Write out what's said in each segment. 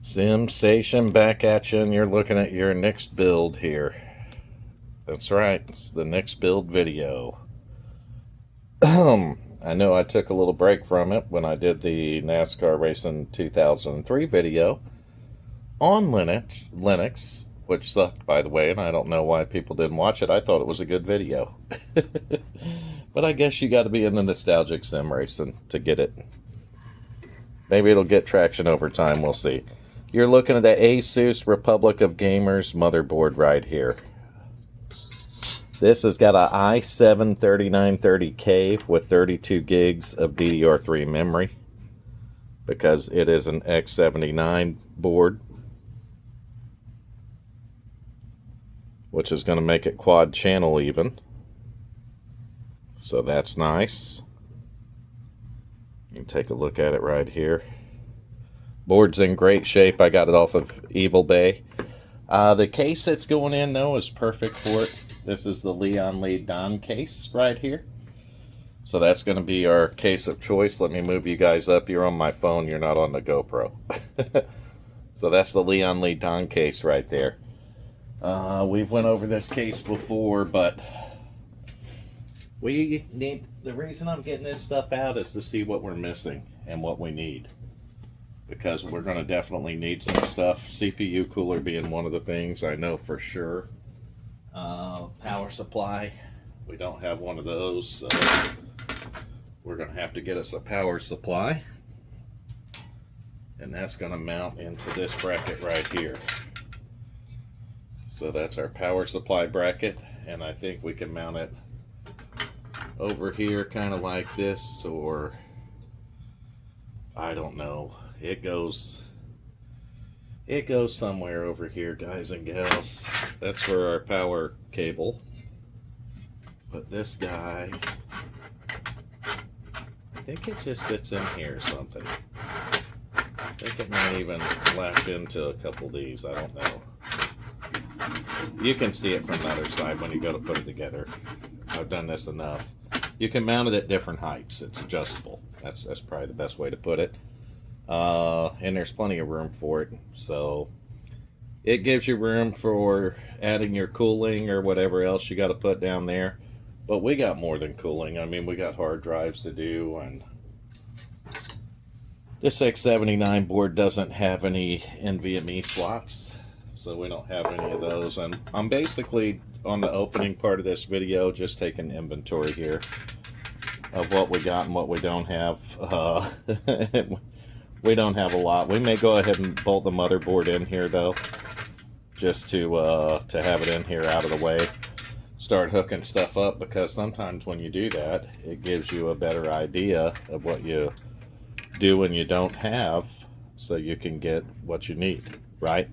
Sensation back at you, and you're looking at your next build here. That's right, it's the next build video. I know I took a little break from it when I did the NASCAR Racing 2003 video on Linux, which sucked, by the way, and I don't know why people didn't watch it. I thought it was a good video. But I guess you got to be in the nostalgic sim racing to get it. Maybe it'll get traction over time, we'll see. You're looking at the Asus Republic of Gamers motherboard right here. This has got an i7-3930K with 32 gigs of DDR3 memory because it is an X79 board, which is going to make it quad channel even. So that's nice. You can take a look at it right here. Board's in great shape. I got it off of Evil Bay. The case it's going in, though, is perfect for it. This is the Lian Li Dan case right here. So that's going to be our case of choice. Let me move you guys up. You're on my phone. You're not on the GoPro. So that's the Lian Li Dan case right there. We've went over this case before, but we need... The reason I'm getting this stuff out is to see what we're missing and what we need. Because we're going to definitely need some stuff. CPU cooler being one of the things I know for sure. Power supply. We don't have one of those, so we're going to have to get us a power supply. And that's going to mount into this bracket right here. So that's our power supply bracket. And I think we can mount it over here kind of like this, or I don't know. It goes somewhere over here, guys and gals. That's for our power cable. But this guy, I think it just sits in here or something. I think it might even latch into a couple of these. I don't know. You can see it from the other side when you go to put it together. I've done this enough. You can mount it at different heights. It's adjustable. That's probably the best way to put it. And there's plenty of room for it, so it gives you room for adding your cooling or whatever else you got to put down there. But we got more than cooling. I mean, we got hard drives to do, and this X79 board doesn't have any NVMe slots, so we don't have any of those. And I'm basically on the opening part of this video just taking inventory here of what we got and what we don't have. We don't have a lot. We may go ahead and bolt the motherboard in here, though, just to have it in here out of the way. Start hooking stuff up, because sometimes when you do that, it gives you a better idea of what you do when you don't have, so you can get what you need, right?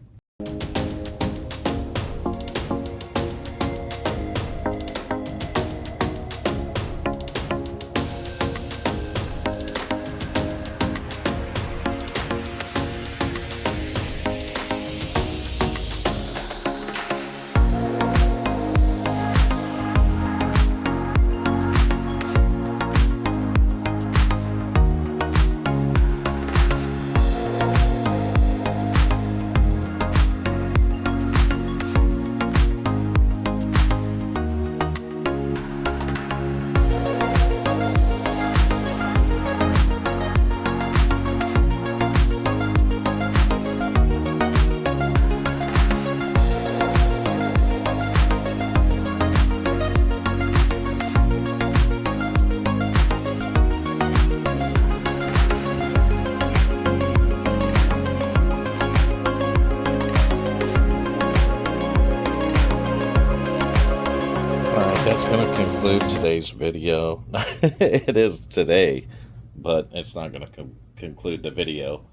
That's going to conclude today's video. It is today, but it's not going to conclude the video.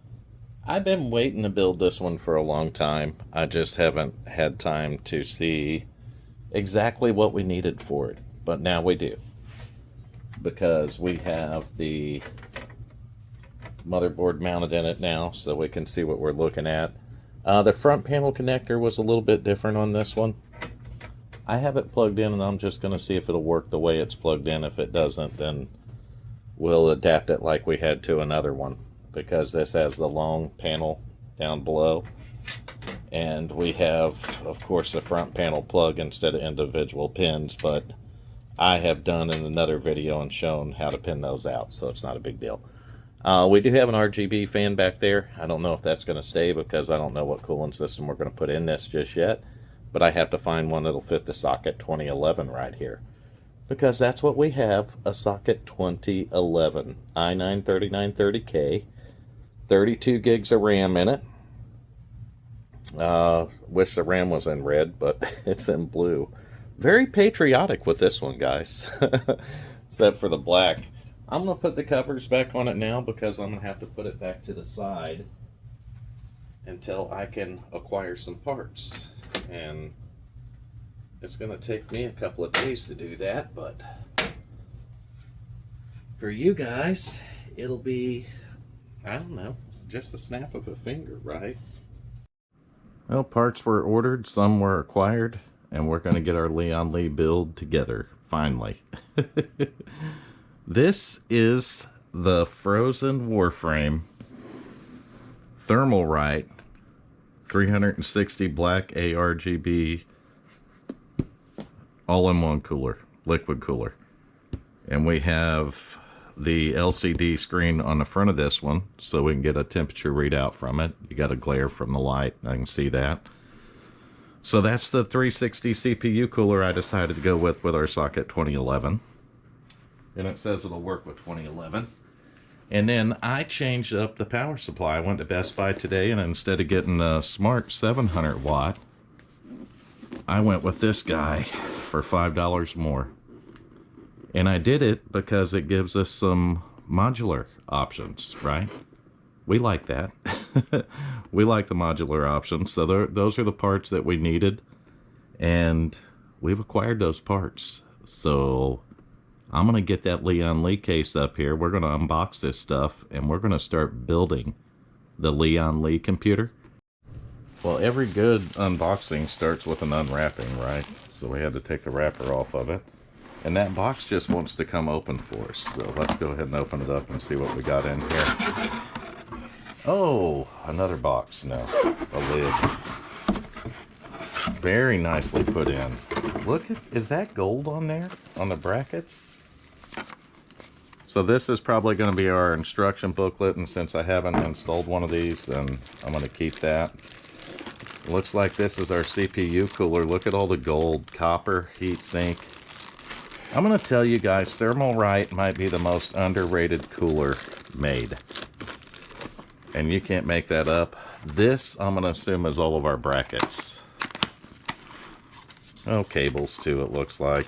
I've been waiting to build this one for a long time. I just haven't had time to see exactly what we needed for it. But now we do, because we have the motherboard mounted in it now, so we can see what we're looking at. The front panel connector was a little bit different on this one. I have it plugged in, and I'm just going to see if it'll work the way it's plugged in. If it doesn't, then we'll adapt it like we had to another one, because this has the long panel down below. And we have, of course, a front panel plug instead of individual pins, but I have done in another video and shown how to pin those out, so it's not a big deal. We do have an RGB fan back there. I don't know if that's going to stay because I don't know what cooling system we're going to put in this just yet, but I have to find one that'll fit the socket 2011 right here, because that's what we have, a socket 2011 i9-3930K, 32 gigs of RAM in it. Wish the RAM was in red, but it's in blue. Very patriotic with this one, guys. Except for the black. I'm going to put the covers back on it now because I'm going to have to put it back to the side until I can acquire some parts. And it's going to take me a couple of days to do that, but for you guys, it'll be, I don't know, just a snap of a finger, right? Well, parts were ordered, some were acquired, and we're going to get our Lian Li build together, finally. This is the Frozen Warframe Thermalright 360 black ARGB all-in-one cooler, liquid cooler. And we have the LCD screen on the front of this one so we can get a temperature readout from it. You got a glare from the light, I can see that. So that's the 360 CPU cooler I decided to go with our socket 2011. And it says it'll work with 2011. And then I changed up the power supply. I went to Best Buy today, and instead of getting a smart 700 watt, I went with this guy for $5 more. And I did it because it gives us some modular options, right? We like that. We like the modular options. So those are the parts that we needed. And we've acquired those parts. So I'm going to get that Lian Li case up here. We're going to unbox this stuff. And we're going to start building the Lian Li computer. Well, every good unboxing starts with an unwrapping, right? So we had to take the wrapper off of it. And that box just wants to come open for us. So let's go ahead and open it up and see what we got in here. Oh, another box. No, a lid. Very nicely put in. Look at, is that gold on there? On the brackets? So this is probably going to be our instruction booklet. And since I haven't installed one of these, then I'm going to keep that. Looks like this is our CPU cooler. Look at all the gold, copper, heat sink. I'm going to tell you guys, Thermalright might be the most underrated cooler made. And you can't make that up. This, I'm going to assume, is all of our brackets. Oh, cables too, it looks like.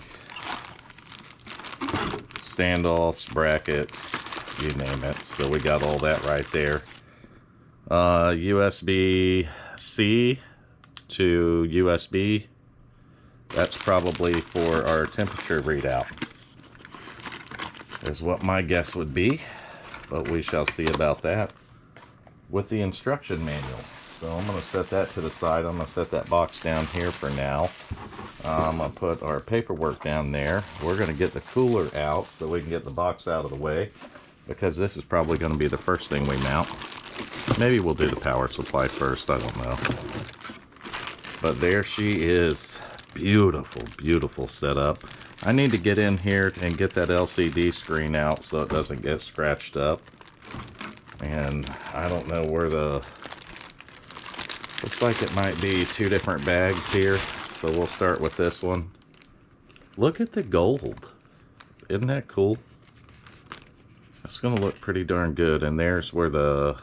Standoffs, brackets, you name it. So we got all that right there. USB-C to USB. That's probably for our temperature readout, is what my guess would be, but we shall see about that. With the instruction manual, so I'm going to set that to the side. I'm going to set that box down here for now. I'm going to put our paperwork down there. We're going to get the cooler out so we can get the box out of the way, because this is probably going to be the first thing we mount. Maybe we'll do the power supply first, I don't know. But there she is. Beautiful, beautiful setup. I need to get in here and get that LCD screen out so it doesn't get scratched up. And I don't know where the... Looks like it might be two different bags here. So we'll start with this one. Look at the gold. Isn't that cool? It's going to look pretty darn good. And there's where the...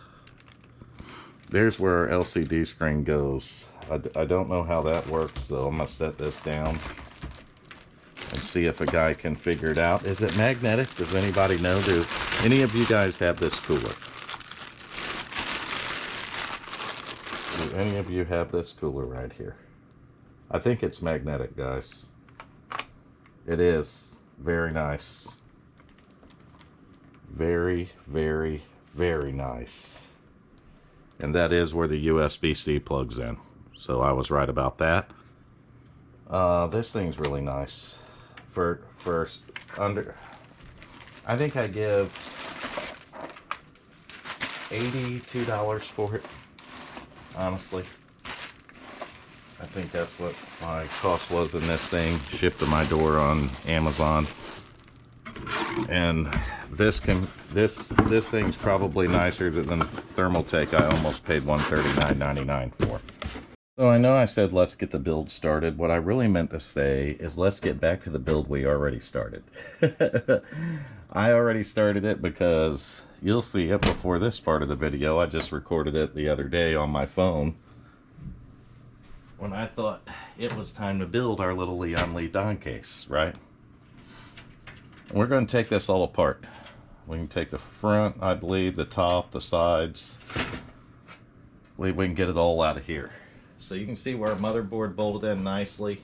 There's where our LCD screen goes. I don't know how that works, so I'm going to set this down and see if a guy can figure it out. Is it magnetic? Does anybody know? Do any of you guys have this cooler? Do any of you have this cooler right here? I think it's magnetic, guys. It is. Very nice. Very, very, very nice. And that is where the USB-C plugs in. So I was right about that. This thing's really nice. For under, I think I give $82 for it. honestly. I think that's what my cost was in this thing, shipped to my door on Amazon. And this thing's probably nicer than Thermaltake I almost paid $139.99 for. So I know I said let's get the build started. What I really meant to say is let's get back to the build we already started. I already started it because you'll see it before this part of the video. I just recorded it the other day on my phone when I thought it was time to build our little Lian Li Dan case, right? And we're going to take this all apart. We can take the front, I believe, the top, the sides. I believe we can get it all out of here. So you can see where our motherboard bolted in nicely.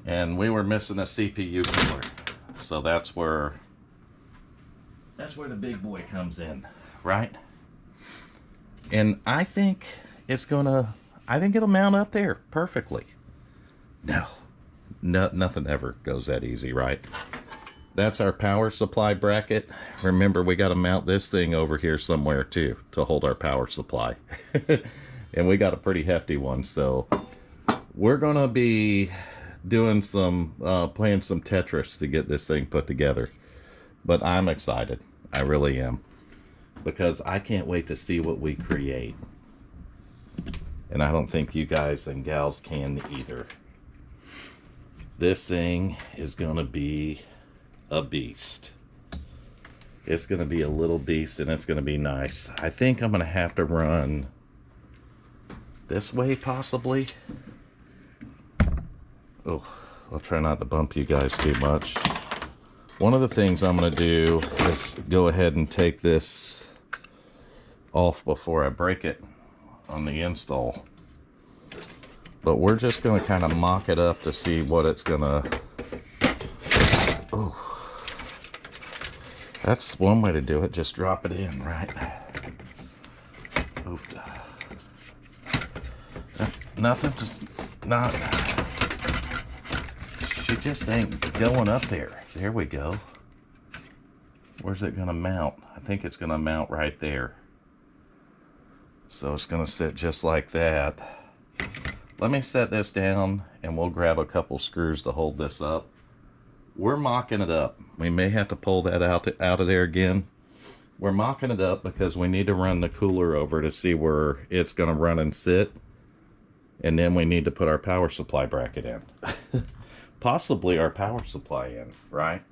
And we were missing a CPU cooler. So that's where the big boy comes in, right? And I think it'll mount up there perfectly. No, nothing ever goes that easy, right? That's our power supply bracket. Remember, we got to mount this thing over here somewhere too to hold our power supply. And we got a pretty hefty one, so we're gonna be doing some playing some Tetris to get this thing put together. But I'm excited, I really am, because I can't wait to see what we create. And I don't think you guys and gals can either. This thing is gonna be a beast. It's gonna be a little beast, and it's gonna be nice. I think I'm gonna have to run this way, possibly. Oh, I'll try not to bump you guys too much. One of the things I'm going to do is go ahead and take this off before I break it on the install. But we're just going to kind of mock it up to see what it's going to... Oh, that's one way to do it. Just drop it in, right? Oof. Nothing, just not... She just ain't going up there. There we go. Where's it gonna mount? I think it's gonna mount right there. So it's gonna sit just like that. Let me set this down and we'll grab a couple screws to hold this up. We're mocking it up. We may have to pull that out of there again. We're mocking it up because we need to run the cooler over to see where it's gonna run and sit. And then we need to put our power supply bracket in. Possibly our power supply in, right?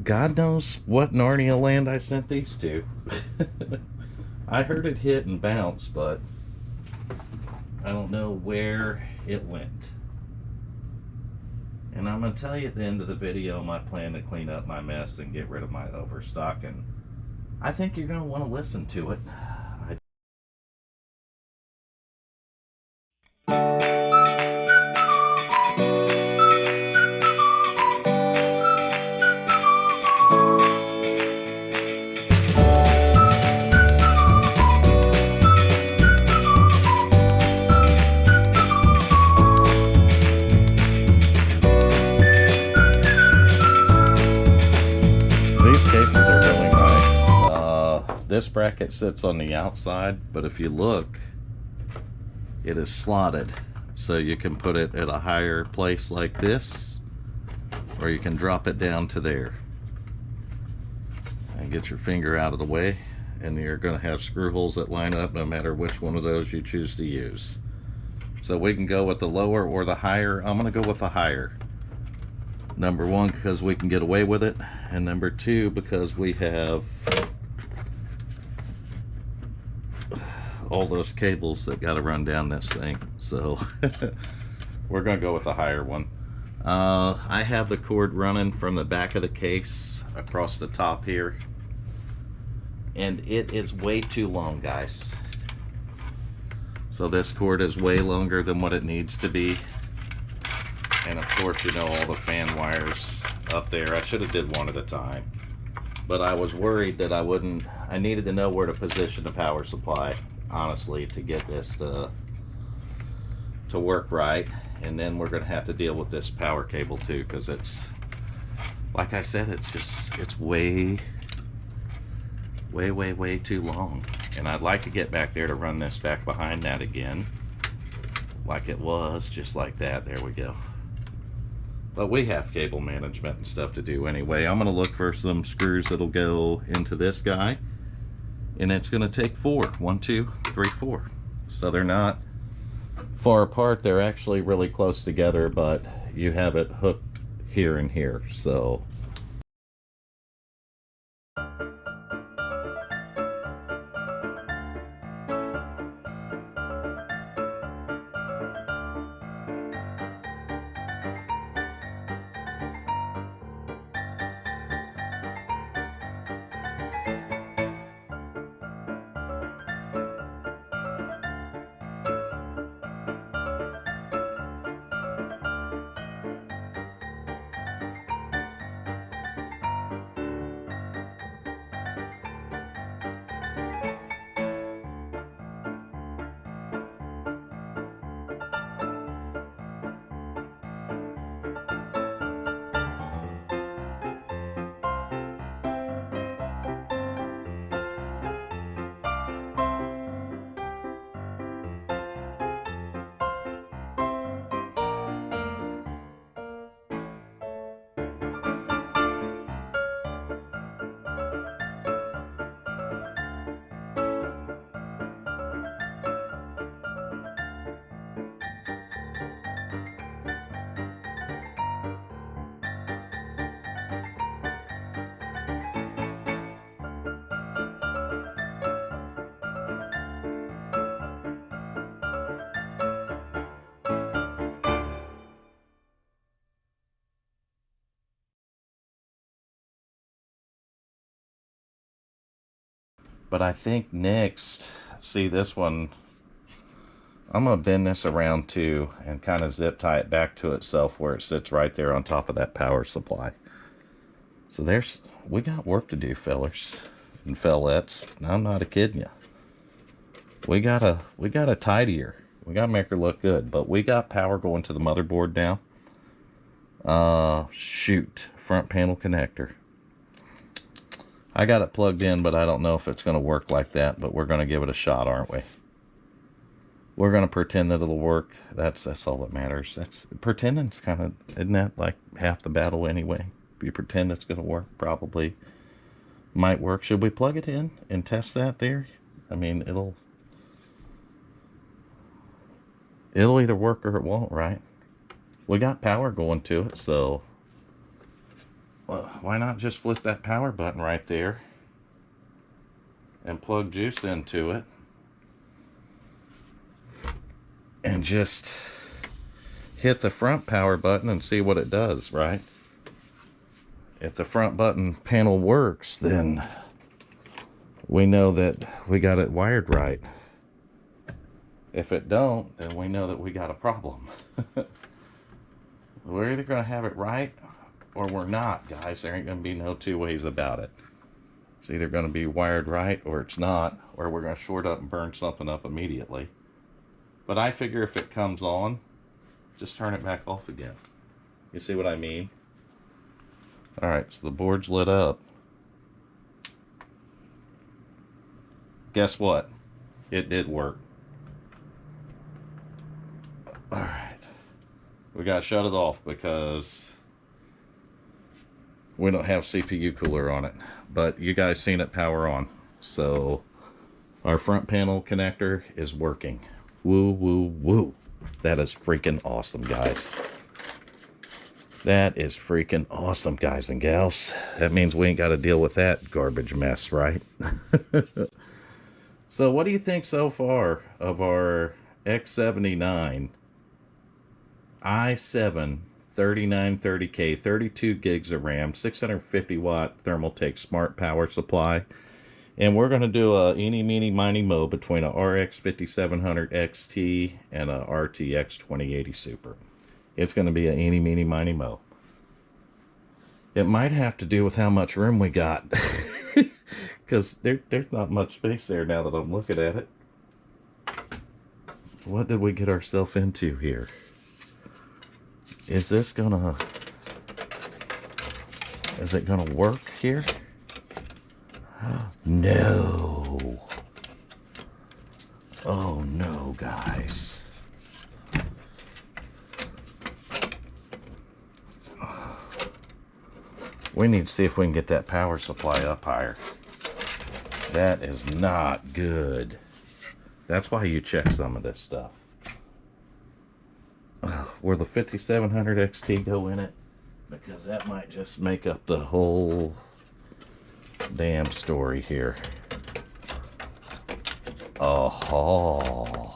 God knows what Narnia land I sent these to. I heard it hit and bounce, but I don't know where it went. And I'm going to tell you at the end of the video my plan to clean up my mess and get rid of my overstock. And I think you're going to want to listen to it. this bracket sits on the outside, but if you look, it is slotted. So you can put it at a higher place like this, or you can drop it down to there. And get your finger out of the way, and you're going to have screw holes that line up no matter which one of those you choose to use. So we can go with the lower or the higher. I'm going to go with the higher. Number one, because we can get away with it, and number two, because we have all those cables that got to run down this thing. So we're going to go with the higher one. I have the cord running from the back of the case across the top here, and it is way too long, guys. So this cord is way longer than what it needs to be. And of course, you know, all the fan wires up there. I should have did one at a time, but I was worried that I needed to know where to position the power supply, honestly, to get this to work right. And then we're going to have to deal with this power cable too, because it's, like I said, it's way too long. And I'd like to get back there to run this back behind that again, like it was, just like that. There we go. But we have cable management and stuff to do anyway. I'm going to look for some screws that'll go into this guy, and it's going to take 4. 1, 2, 3, 4. So they're not far apart. They're actually really close together, but you have it hooked here and here. So but I think next, see this one, I'm going to bend this around too and kind of zip tie it back to itself where it sits right there on top of that power supply. So we got work to do, fellers and fellettes. I'm not kidding you. We gotta tidier. We gotta make her look good, but we got power going to the motherboard now. Shoot, front panel connector. I got it plugged in, but I don't know if it's going to work like that, but we're going to give it a shot, aren't we? We're going to pretend that it'll work. That's all that matters. Pretending's kind of, isn't that like half the battle anyway? If you pretend it's going to work, probably might work. Should we plug it in and test that there? I mean, it'll either work or it won't, right? We got power going to it, so why not just flip that power button right there and plug juice into it and just hit the front power button and see what it does, right? If the front button panel works, then we know that we got it wired right. If it don't, then we know that we got a problem. We're either going to have it right or we're not, guys. There ain't going to be no two ways about it. It's either going to be wired right or it's not, or we're going to short up and burn something up immediately. But I figure if it comes on, just turn it back off again. You see what I mean? Alright, so the board's lit up. guess what? It did work. Alright. We gotta shut it off because we don't have CPU cooler on it. But you guys seen it power on. So our front panel connector is working. Woo, woo, woo. That is freaking awesome, guys. That is freaking awesome, guys and gals. That means we ain't got to deal with that garbage mess, right? So what do you think so far of our X79 i7 3930K, 32 gigs of RAM, 650 watt Thermaltake smart power supply? And we're going to do a eeny, meeny, miny, mo between a RX 5700 XT and a RTX 2080 Super. It's going to be a eeny, meeny, miny, mo. It might have to do with how much room we got. Because there's not much space there now that I'm looking at it. What did we get ourselves into here? Is this gonna... Is it gonna work here? No. Oh no, guys. We need to see if we can get that power supply up higher. That is not good. That's why you check some of this stuff. Will the 5700 XT go in it? Because that might just make up the whole damn story here. Oh,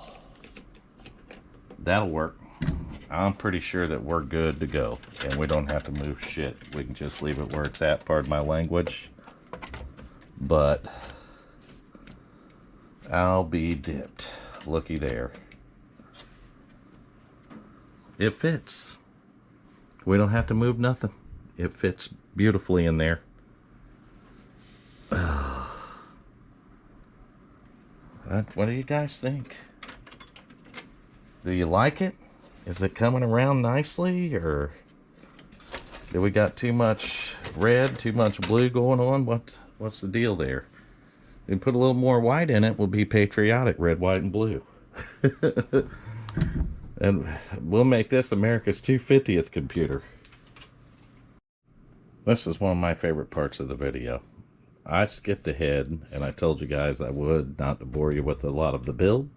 that'll work. I'm pretty sure that we're good to go, and we don't have to move shit. We can just leave it where it's at, pardon my language. But I'll be dipped. Looky there. It fits. We don't have to move nothing. It fits beautifully in there. What do you guys think? Do you like it? Is it coming around nicely, or do we got too much red, too much blue going on? What's the deal there? If we put a little more white in it, we'll be patriotic, red, white, and blue. And we'll make this America's 250th computer. This is one of my favorite parts of the video. I skipped ahead, and I told you guys I would, not to bore you with a lot of the build.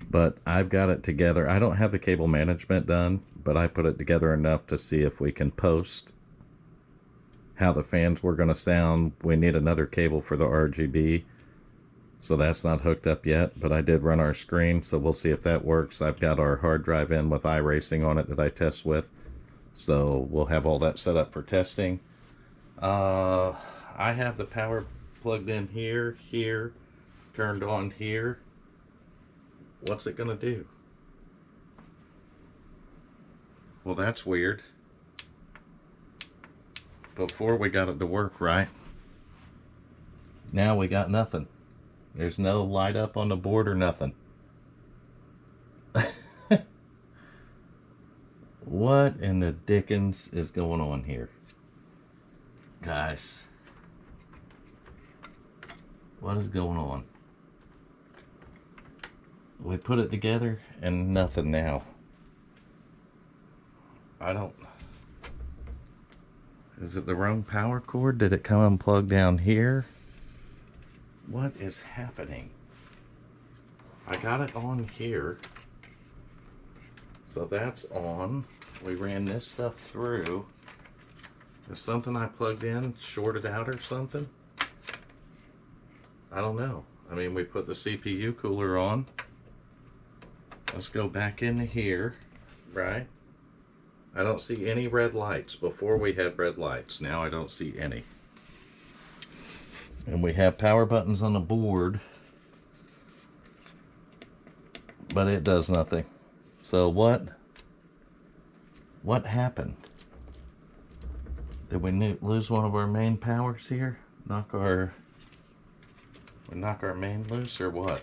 But I've got it together. I don't have the cable management done, but I put it together enough to see if we can post how the fans were going to sound. We need another cable for the RGB, so that's not hooked up yet, but I did run our screen, so we'll see if that works. I've got our hard drive in with iRacing on it that I test with, so we'll have all that set up for testing. I have the power plugged in here, turned on here. What's it gonna do? Well, that's weird. Before we got it to work right. Now we got nothing. There's no light up on the board or nothing. What in the dickens is going on here? Guys. What is going on? We put it together and nothing now. I don't... Is it the wrong power cord? Did it come unplugged down here? What is happening? I got it on here. So that's on. We ran this stuff through. Is something I plugged in shorted out or something? I don't know. I mean, we put the CPU cooler on. Let's go back into here, right? I don't see any red lights. Before we had red lights. Now I don't see any. And we have power buttons on the board, but it does nothing. So what happened? Did we lose one of our main powers here? Knock our main loose or what?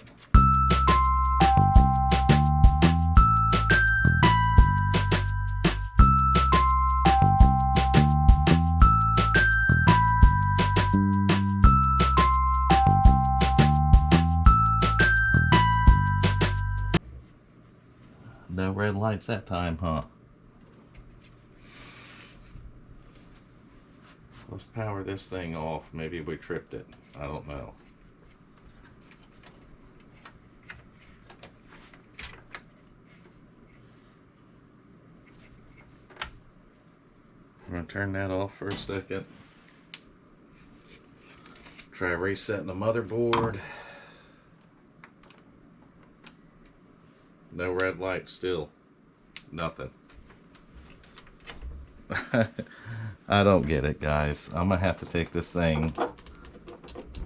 lights that time, huh? Let's power this thing off. Maybe we tripped it. I don't know. I'm going to turn that off for a second. Try resetting the motherboard. No red light still. Nothing. I don't get it, guys. I'm going to have to take this thing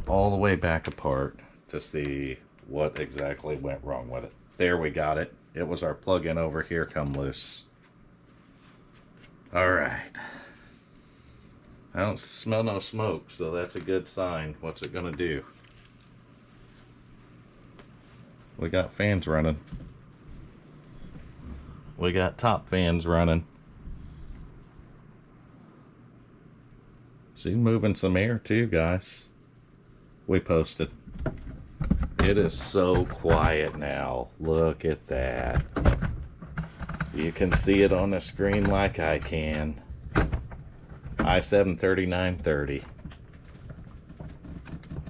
all the way back apart to see what exactly went wrong with it. There, we got it. It was our plug-in over here come loose. Alright. I don't smell no smoke, so that's a good sign. What's it going to do? We got fans running. We got top fans running. She's moving some air too, guys. We posted. It is so quiet now. Look at that. You can see it on the screen like I can. i7-3930.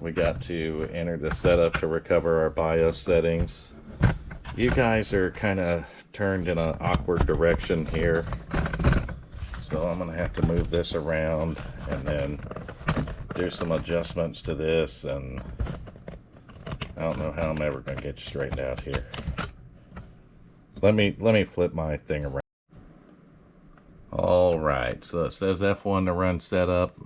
We got to enter the setup to recover our BIOS settings. You guys are kind of turned in an awkward direction here, so I'm gonna have to move this around and then do some adjustments to this, and I don't know how I'm ever gonna get you straightened out here. Let me flip my thing around. All right, so it says F1 to run setup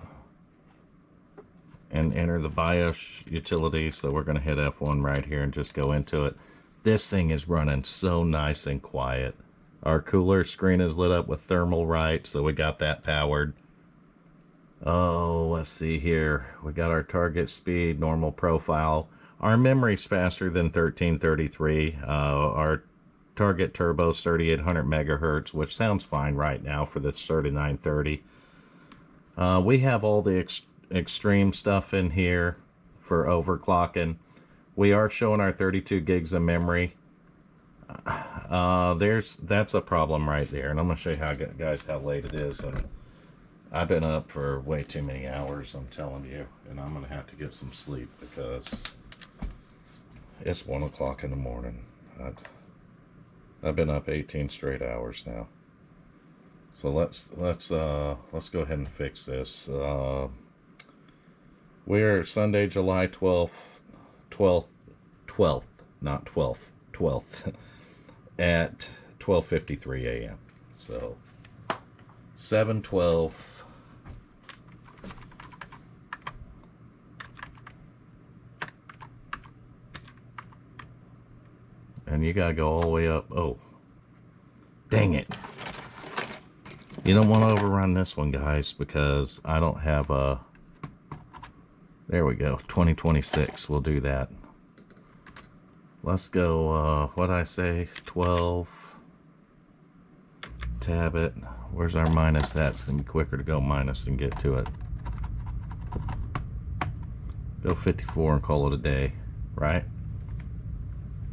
and enter the BIOS utility, so we're gonna hit F1 right here and just go into it. This thing is running so nice and quiet. Our cooler screen is lit up with thermal right, so we got that powered. Oh, let's see here. We got our target speed, normal profile. Our memory's faster than 1333. Our target turbo's 3800 megahertz, which sounds fine right now for this 3930. We have all the extreme stuff in here for overclocking. We are showing our 32 gigs of memory. That's a problem right there, and I'm gonna show you guys how late it is. And I've been up for way too many hours, I'm telling you, and I'm gonna have to get some sleep because it's 1 o'clock in the morning. I've been up 18 straight hours now. So let's go ahead and fix this. We're Sunday, July 12th, not 12th, at 12:53 a.m. So 7:12. And you gotta go all the way up. Oh, dang it. You don't want to overrun this one, guys, because I don't have a... There we go, 2026. We'll do that. Let's go, what'd I say? 12. Tab it. Where's our minus at? It's going to be quicker to go minus and get to it. Go 54 and call it a day, right?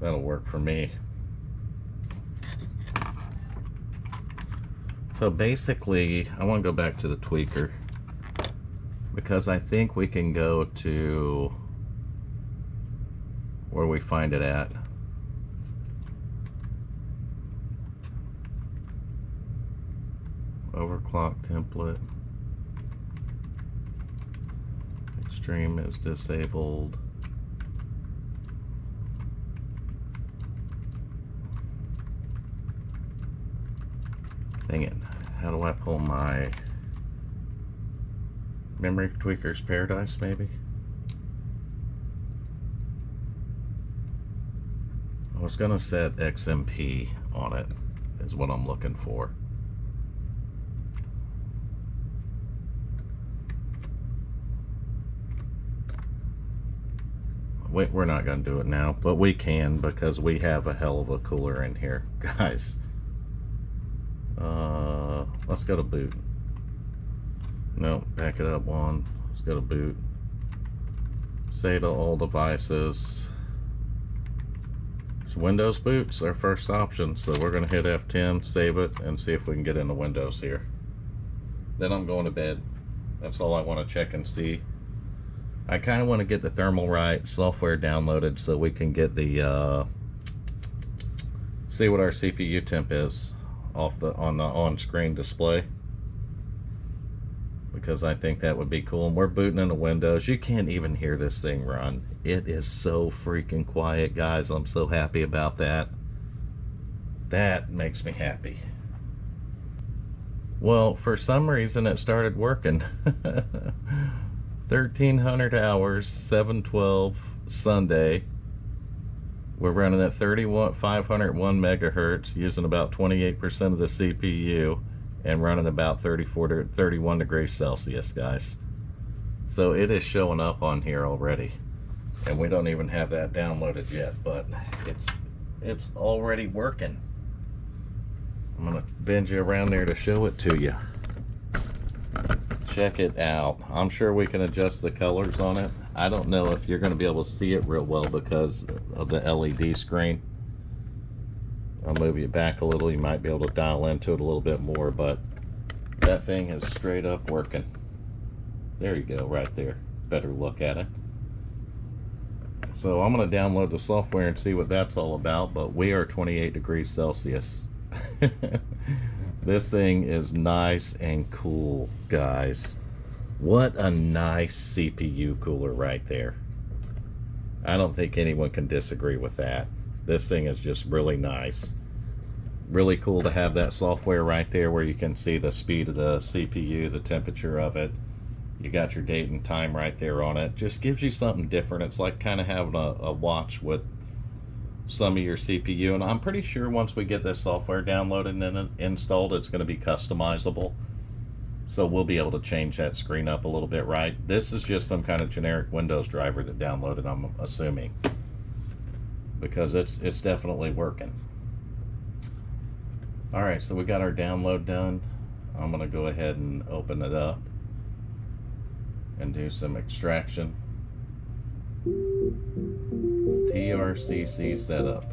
That'll work for me. So basically, I want to go back to the tweaker because I think we can go to where we find it at. Overclock template. Extreme is disabled. Dang it. How do I pull my memory tweakers paradise, maybe? I was gonna set XMP on it, is what I'm looking for. Wait, we're not gonna do it now, but we can because we have a hell of a cooler in here, guys. Let's go to boot. No, back it up one. Let's go to boot. Say to all devices. Windows boot's our first option, so we're going to hit F10, save it, and see if we can get into Windows here. Then I'm going to bed. That's all I want to check and see. I kind of want to get the Thermalright software downloaded so we can get the see what our CPU temp is on the on-screen display, because I think that would be cool. And we're booting into Windows. You can't even hear this thing run. It is so freaking quiet, guys. I'm so happy about that. That makes me happy. Well, for some reason it started working. 1300 hours, 7/12 Sunday. We're running at 501 megahertz, using about 28% of the CPU, and running about 34 to 31 degrees Celsius, guys. So it is showing up on here already, and we don't even have that downloaded yet, but it's already working. I'm gonna bend you around there to show it to you. Check it out. I'm sure we can adjust the colors on it. I don't know if you're going to be able to see it real well because of the LED screen. I'll move you back a little. You might be able to dial into it a little bit more, but that thing is straight up working. There you go, right there. Better look at it. So I'm going to download the software and see what that's all about, but we are 28 degrees Celsius. This thing is nice and cool, guys. What a nice CPU cooler right there. I don't think anyone can disagree with that. This thing is just really nice. Really cool to have that software right there where you can see the speed of the CPU, the temperature of it. You got your date and time right there on it. Just gives you something different. It's like kind of having a watch with some of your CPU, and I'm pretty sure once we get this software downloaded and installed, it's going to be customizable, so we'll be able to change that screen up a little bit. Right, this is just some kind of generic Windows driver that downloaded, I'm assuming, because it's definitely working. Alright, so we got our download done. I'm going to go ahead and open it up and do some extraction. TRCC setup.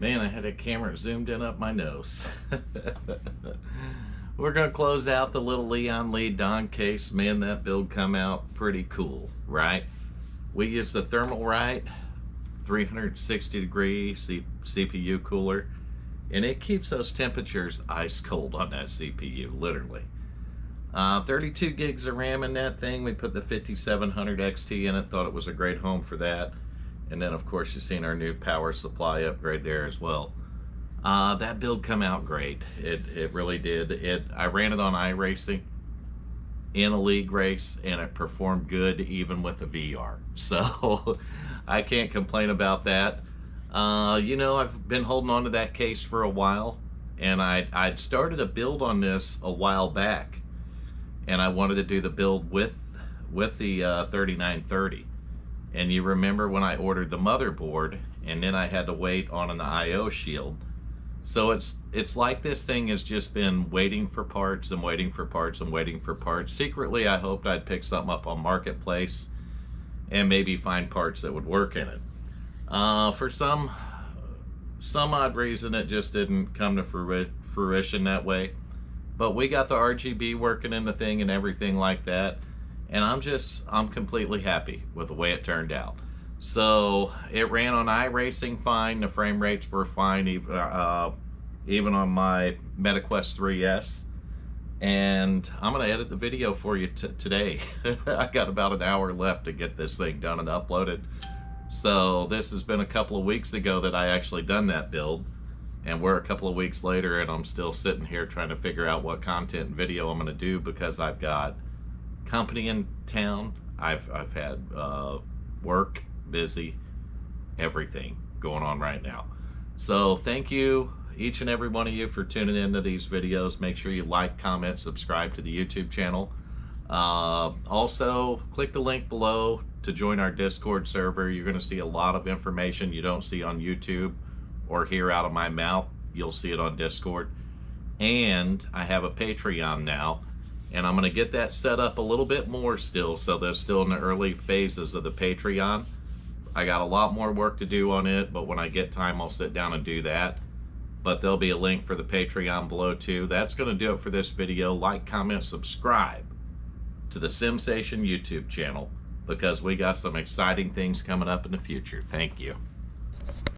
Man, I had a camera zoomed in up my nose. We're going to close out the little Lian Li Dan case. Man, that build come out pretty cool, right? We used the Thermalright 360 degree CPU cooler, and it keeps those temperatures ice cold on that CPU, literally. 32 gigs of RAM in that thing. We put the 5700 XT in it, thought it was a great home for that. And then of course you've seen our new power supply upgrade there as well. That build come out great. It really did. I ran it on iRacing in a league race, and it performed good even with the VR. So I can't complain about that. You know, I've been holding on to that case for a while, and I'd started a build on this a while back, and I wanted to do the build with the 3930. And you remember when I ordered the motherboard, and then I had to wait on an IO shield. So it's like this thing has just been waiting for parts and waiting for parts and waiting for parts. Secretly, I hoped I'd pick something up on Marketplace and maybe find parts that would work in it. For some odd reason, it just didn't come to fruition that way. But we got the RGB working in the thing and everything like that, and I'm completely happy with the way it turned out. So it ran on iRacing fine. The frame rates were fine, even on my MetaQuest 3S. And I'm going to edit the video for you today. I got about an hour left to get this thing done and uploaded. So this has been a couple of weeks ago that I actually done that build. And we're a couple of weeks later, and I'm still sitting here trying to figure out what content and video I'm going to do, because I've got company in town. I've had work, busy, everything going on right now. So thank you, each and every one of you, for tuning into these videos. Make sure you like, comment, subscribe to the YouTube channel. Also, click the link below to join our Discord server. You're going to see a lot of information you don't see on YouTube or hear out of my mouth. You'll see it on Discord. And I have a Patreon now, and I'm going to get that set up a little bit more still, so they're still in the early phases of the Patreon. I got a lot more work to do on it, but when I get time, I'll sit down and do that. But there'll be a link for the Patreon below too. That's going to do it for this video. Like, comment, subscribe to the SimSation YouTube channel, because we got some exciting things coming up in the future. Thank you.